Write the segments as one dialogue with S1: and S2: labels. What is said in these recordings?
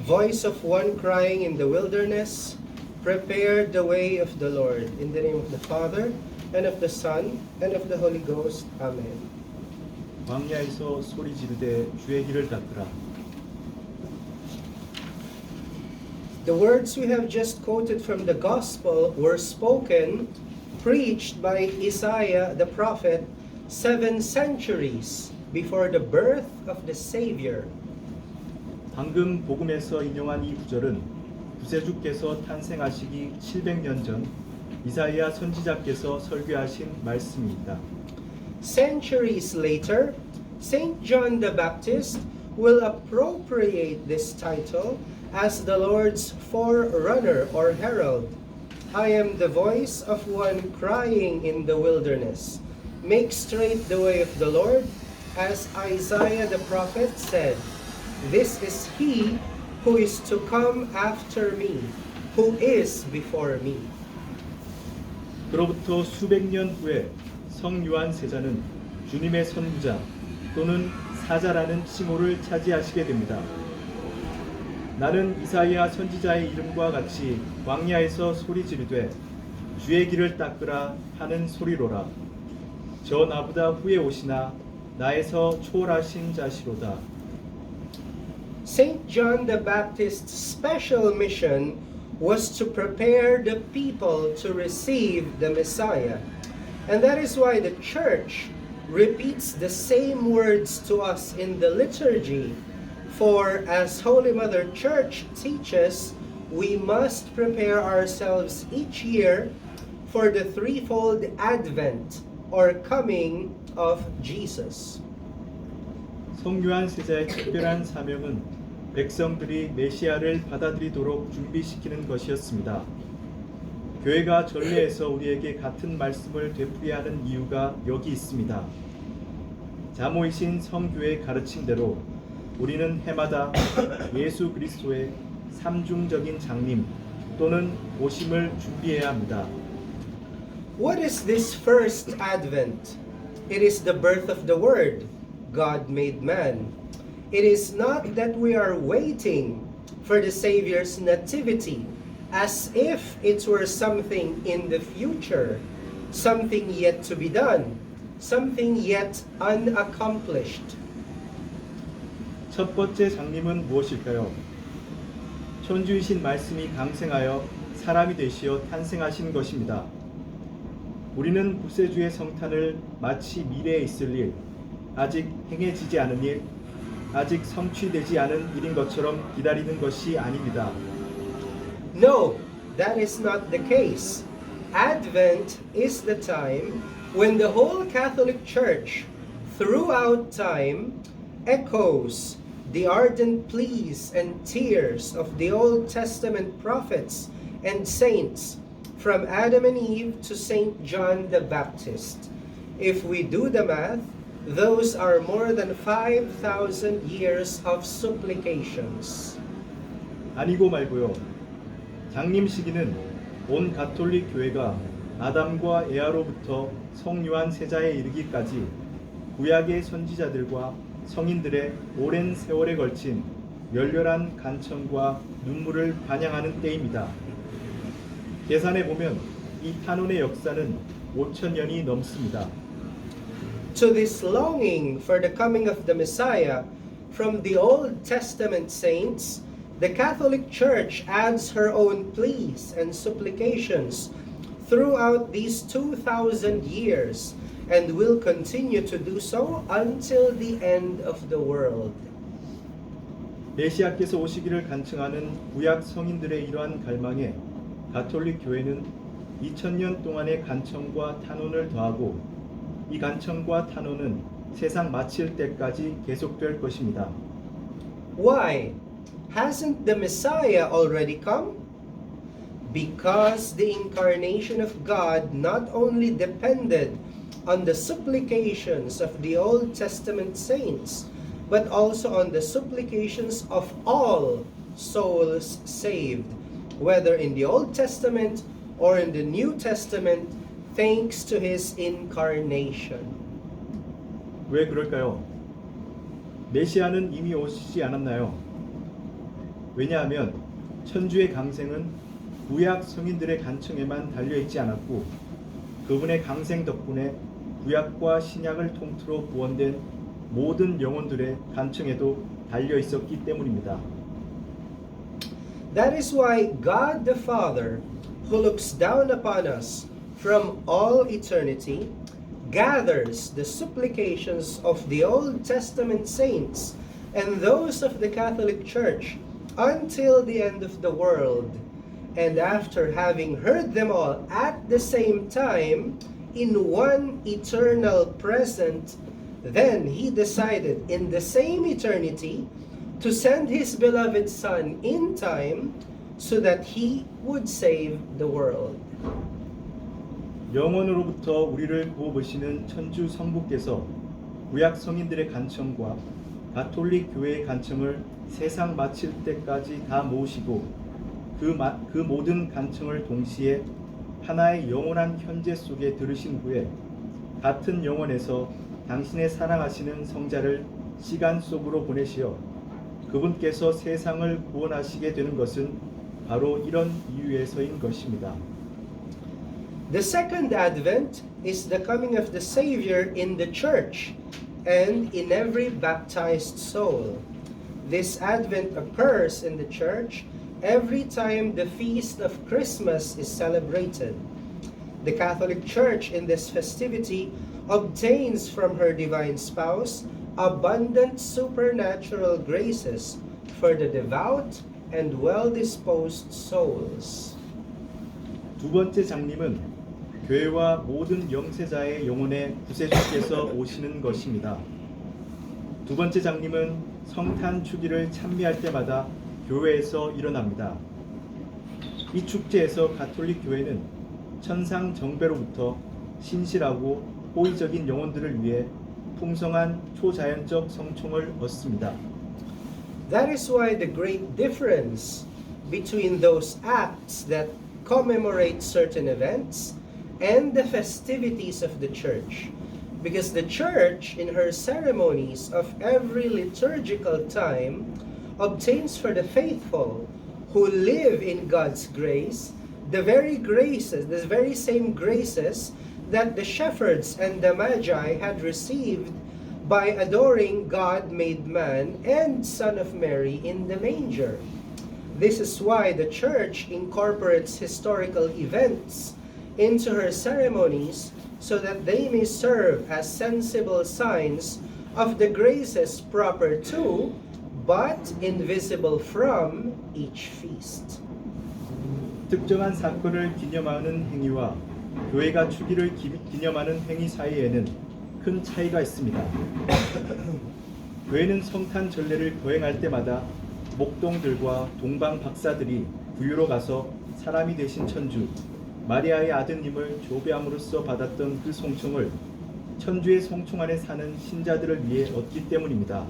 S1: voice of one crying in the wilderness, prepare the way of the Lord. In the name of the Father, and of the Son, and of the Holy Ghost. Amen.
S2: 광야에서 소리 지르되 주의 길을 닦으라.
S1: The words we have just quoted from the Gospel were spoken, preached by Isaiah the prophet 7 centuries before the birth of the Savior.
S2: 방금 복음에서 인용한 이 구절은 구세주께서 탄생하시기 700년 전 이사야 선지자께서 설교하신 말씀입니다.
S1: Centuries later, Saint John the Baptist will appropriate this title as the Lord's forerunner or herald. I am the voice of one crying in the wilderness. Make straight the way of the Lord, as Isaiah the prophet said. This is he who is to come after me, who is before me.
S2: 그로부터 수백 년 후에 성 요한 세자는 주님의 선구자 또는 사자라는 칭호를 차지하시게 됩니다. 나는 이사야 선지자의 이름과 같이 광야에서 소리 지르되 주의 길을 닦으라 하는 소리로라. 저 나보다 후에 오시나 나에서 초월하신 자시로다.
S1: Saint John the Baptist's special mission was to prepare the people to receive the Messiah. And that is why the church repeats the same words to us in the liturgy. For as Holy Mother Church teaches, we must prepare ourselves each year for the threefold advent or coming of Jesus.
S2: 성 요한 세자의 특별한 사명은 백성들이 메시아를 받아들이도록 준비시키는 것이었습니다. 교회가 전례에서 우리에게 같은 말씀을 되풀이해야 하는 이유가 여기 있습니다. 자모이신 성교의 가르침대로 우리는 해마다 예수 그리스도의 삼중적인 장림 또는 오심을 준비해야 합니다.
S1: What is this first advent? It is the birth of the Word, God made man. It is not that we are waiting for the Savior's nativity as if it were something in the future, something yet to be done, something yet unaccomplished.
S2: 첫 번째 장림은 무엇일까요? 천주이신 말씀이 강생하여 사람이 되시어 탄생하신 것입니다. 우리는 구세주의 성탄을 마치 미래에 있을 일, 아직 행해지지 않은 일, 아직 성취되지 않은 일인 것처럼 기다리는 것이 아닙니다.
S1: No, that is not the case. Advent is the time when the whole Catholic Church, throughout time, echoes the ardent pleas and tears of the Old Testament prophets and saints, from Adam and Eve to Saint John the Baptist. If we do the math, those are more than 5,000 years of supplications.
S2: 아니고 말고요. 장림 시기는 온 가톨릭 교회가 아담과 에아로부터 성 요한 세자에 이르기까지 구약의 선지자들과 성인들의 오랜 세월에 걸친 열렬한 간청과 눈물을 반영하는 때입니다. 계산해 보면 이 탄원의 역사는 5,000년이 넘습니다.
S1: To this longing for the coming of the Messiah from the Old Testament saints, the Catholic Church adds her own pleas and supplications throughout these 2,000 years and will continue to do so until the end of the world.
S2: 메시아께서 오시기를 간청하는 구약 성인들의 이러한 갈망에 가톨릭 교회는 2000년 동안의 간청과 탄원을 더하고 이 간청과 탄원은 세상 마칠 때까지 계속될 것입니다.
S1: Why? Hasn't the Messiah already come? Because the incarnation of God not only depended on the supplications of the Old Testament saints, but also on the supplications of all souls saved, whether in the Old Testament or in the New Testament, thanks to His incarnation.
S2: 왜 그럴까요? 메시아는 이미 오시지 않았나요? 왜냐하면 천주의 강생은 구약 성인들의 간청에만 달려있지 않았고 그분의 강생 덕분에 구약과 신약을 통틀어 구원된 모든 영혼들의 간청에도 달려있었기 때문입니다.
S1: That is why God the Father, who looks down upon us from all eternity, gathers the supplications of the Old Testament saints and those of the Catholic Church until the end of the world. And after having heard them all at the same time, in one eternal present, then he decided in the same eternity to send his beloved Son in time so that he would save the world.
S2: 영원으로부터 우리를 구워보시는 천주 성부께서 구약 성인들의 간청과 가톨릭 교회의 간청을 세상 마칠 때까지 다 모으시고 그 모든 간청을 동시에 하나의 영원한 현재 속에 들으신 후에 같은 영혼에서 당신의 사랑하시는 성자를 시간 속으로 보내시어 그분께서 세상을 구원하시게 되는 것은 바로 이런 이유에서인 것입니다.
S1: The second advent is the coming of the Savior in the church and in every baptized soul. This advent occurs in the church every time the feast of Christmas is celebrated. The Catholic Church in this festivity obtains from her divine spouse abundant supernatural graces for the devout and well-disposed souls.
S2: 두 번째 장님은 교회와 모든 영세자의 영혼에 구세주께서 오시는 것입니다. 두 번째 장님은 성탄 주기를 찬미할 때마다 교회에서 일어납니다. 이 축제에서 가톨릭 교회는 천상 정배로부터 신실하고 호의적인 영혼들을 위해 풍성한 초자연적 성총을 얻습니다.
S1: That is why the great difference between those acts that commemorate certain events and the festivities of the church. Because the church, in her ceremonies of every liturgical time, obtains for the faithful who live in God's grace the very same graces that the shepherds and the magi had received by adoring God made man and Son of Mary in the manger. This is why the church incorporates historical events into her ceremonies so that they may serve as sensible signs of the graces proper to, but invisible from, each feast.
S2: 특정한 사건을 기념하는 행위와 교회가 주기를 기념하는 행위 사이에는 큰 차이가 있습니다. 교회는 성탄 전례를 거행할 때마다 목동들과 동방 박사들이 구유로 가서 사람이 되신 천주 마리아의 아드님을 조배함으로써 받았던 그 성총을 천주의 성총 안에 사는 신자들을 위해 얻기 때문입니다.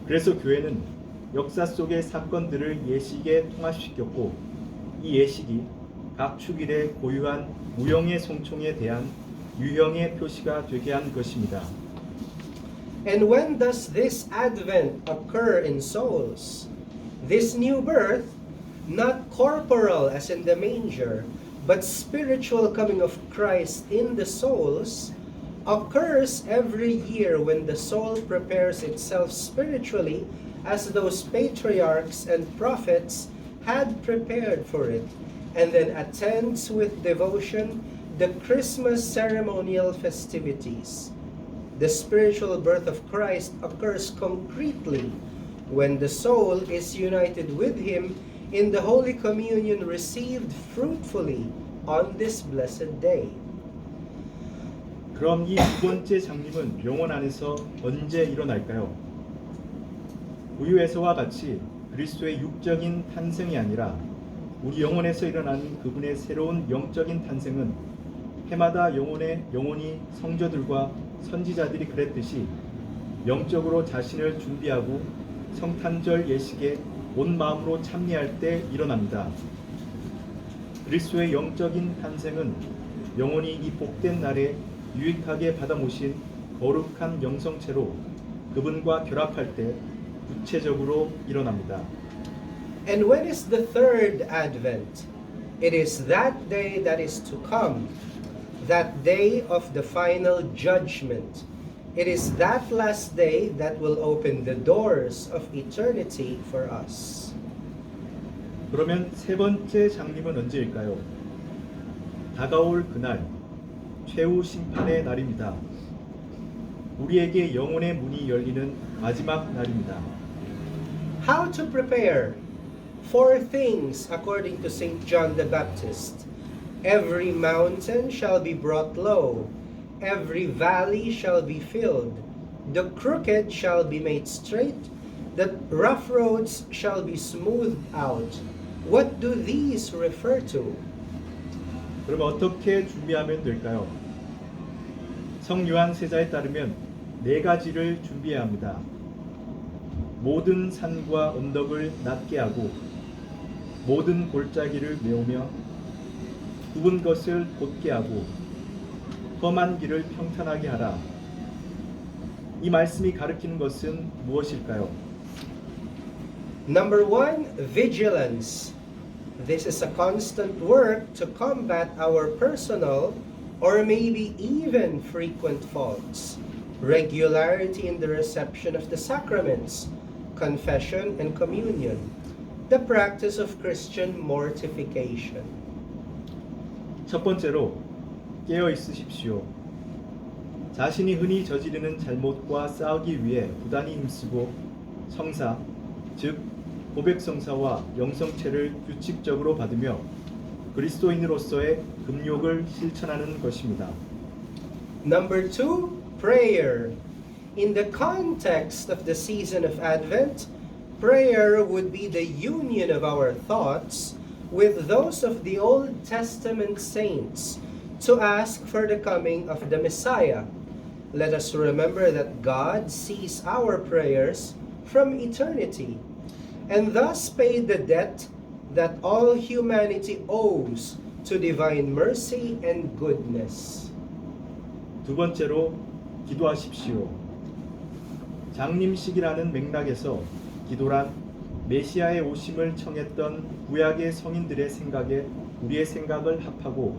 S2: 그래서 교회는 역사 속의 사건들을 예식에 통합시켰고 이 예식이 각 축일에 고유한 무형의 성총에 대한 유형의 표시가 되게 한 것입니다.
S1: And when does this advent occur in souls? This new birth, not corporal as in the manger, but spiritual coming of Christ in the souls, occurs every year when the soul prepares itself spiritually as those patriarchs and prophets had prepared for it, and then attends with devotion the Christmas ceremonial festivities. The spiritual birth of Christ occurs concretely when the soul is united with Him in the Holy Communion received fruitfully on this blessed day.
S2: 그럼 이 두 번째 장님은 영혼 안에서 언제 일어날까요? 구유에서와 같이 그리스도의 육적인 탄생이 아니라 우리 영혼에서 일어나는 그분의 새로운 영적인 탄생은 해마다 영혼이 성도들과 선지자들이 그랬듯이 영적으로 자신을 준비하고 성탄절 예식에 온 마음으로 참여할 때 일어납니다. 그리스도의 영적인 탄생은 영혼이 이 복된 날에 유익하게 받아 모신 거룩한 영성체로 그분과 결합할 때 구체적으로 일어납니다.
S1: And when is the third advent? It is that day that is to come, that day of the final judgment. It is that last day that will open the doors of eternity for us.
S2: 그러면 세 번째 장림은 언제일까요? 다가올 그날, 최후 심판의 날입니다. 우리에게 영혼의 문이 열리는 마지막 날입니다.
S1: How to prepare? Four things according to St. John the Baptist. Every mountain shall be brought low, every valley shall be filled, the crooked shall be made straight, the rough roads shall be smoothed out. What do these refer to?
S2: 그럼 어떻게 준비하면 될까요? 성 요한 세자에 따르면 네 가지를 준비해야 합니다. 모든 산과 언덕을 낮게 하고 모든 골짜기를 메우며 굽은 것을 곧게 하고 험한 길을 평탄하게 하라. 이 말씀이 가리키는 것은 무엇일까요?
S1: Number one, vigilance. This is a constant work to combat our personal or maybe even frequent faults. Regularity in the reception of the sacraments, confession and communion. The practice of Christian mortification.
S2: 첫 번째로 깨어 있으십시오. 자신이 흔히 저지르는 잘못과 싸우기 위해 부단히 힘쓰고 성사, 즉 고백성사와 영성체를 규칙적으로 받으며 그리스도인으로서의 금욕을 실천하는 것입니다.
S1: Number two, prayer. In the context of the season of Advent, prayer would be the union of our thoughts with those of the Old Testament saints to ask for the coming of the Messiah. Let us remember that God sees our prayers from eternity and thus paid the debt that all humanity owes to divine mercy and goodness.
S2: 두 번째로 기도하십시오. 장림식이라는 맥락에서 기도란 메시아의 오심을 청했던 구약의 성인들의 생각에 우리의 생각을 합하고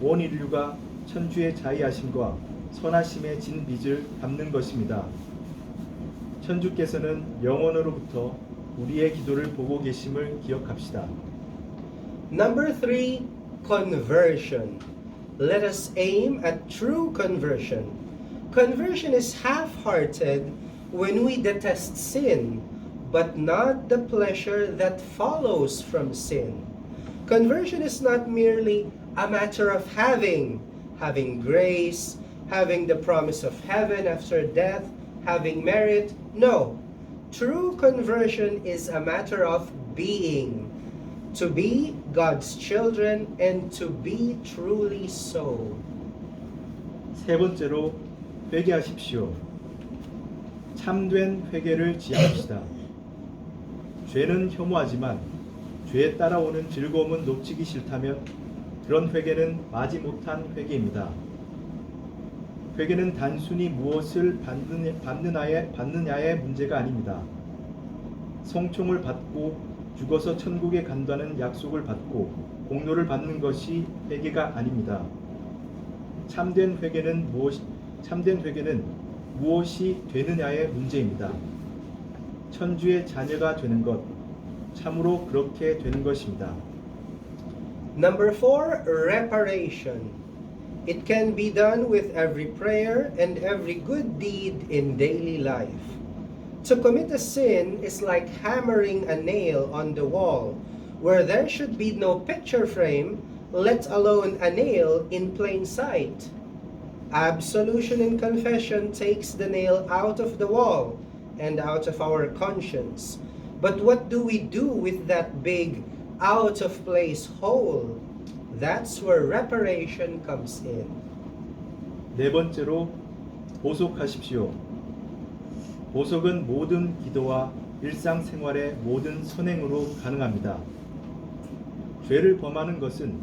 S2: 온 인류가 천주의 자의하심과 선하심의 진 빚을 갚는 것입니다. 천주께서는 영원으로부터 우리의 기도를 보고 계심을 기억합시다.
S1: Number three, conversion. Let us aim at true conversion. Conversion is half-hearted when we detest sin, but not the pleasure that follows from sin. Conversion is not merely a matter of having grace, having the promise of heaven after death, having merit. No. True conversion is a matter of being. To be God's children and to be truly so.
S2: 세 번째로 회개하십시오. 참된 회개를 지향합시다. 죄는 혐오하지만 죄에 따라오는 즐거움은 놓치기 싫다면 그런 회개는 마지 못한 회개입니다. 회개는 단순히 무엇을 받느냐의 문제가 아닙니다. 성총을 받고 죽어서 천국에 간다는 약속을 받고 공로를 받는 것이 회개가 아닙니다. 참된 회개는 무엇이 되느냐의 문제입니다. 천주의 자녀가 되는 것, 참으로 그렇게 되는 것입니다.
S1: Number four, reparation. It can be done with every prayer and every good deed in daily life. To commit a sin is like hammering a nail on the wall, where there should be no picture frame, let alone a nail in plain sight. Absolution and confession takes the nail out of the wall and out of our conscience. But what do we do with that big, out-of-place hole? That's where reparation comes in.
S2: 네 번째로 보속하십시오. 보속은 모든 기도와 일상생활의 모든 선행으로 가능합니다. 죄를 범하는 것은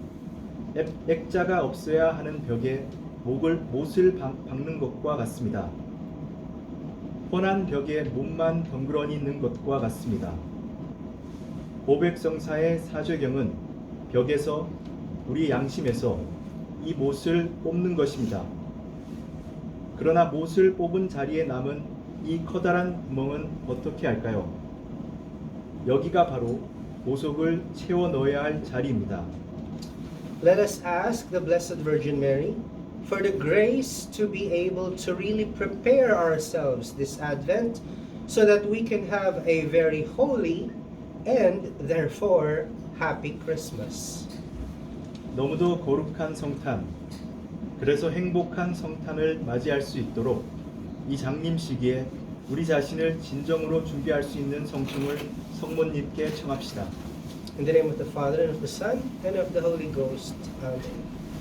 S2: 액자가 없어야 하는 벽에 못을 박는 것과 같습니다. 뻔한 벽에 몸만 덩그러니 있는 것과 같습니다. 고백성사의 사죄경은 벽에서 우리 양심에서 이 못을 뽑는 것입니다. 그러나 못을 뽑은 자리에 남은 이 커다란 구멍은 어떻게 할까요? 여기가 바로 보석을 채워 넣어야 할 자리입니다.
S1: Let us ask the Blessed Virgin Mary for the grace to be able to really prepare ourselves this Advent so that we can have a very holy and therefore happy Christmas.
S2: 너무도 거룩한 성탄, 그래서 행복한 성탄을 맞이할 수 있도록 이 장림 시기에 우리 자신을 진정으로 준비할 수 있는 성품을 성모님께 청합시다.
S1: In the name of the Father, and of the Son, and of the Holy Ghost. Amen.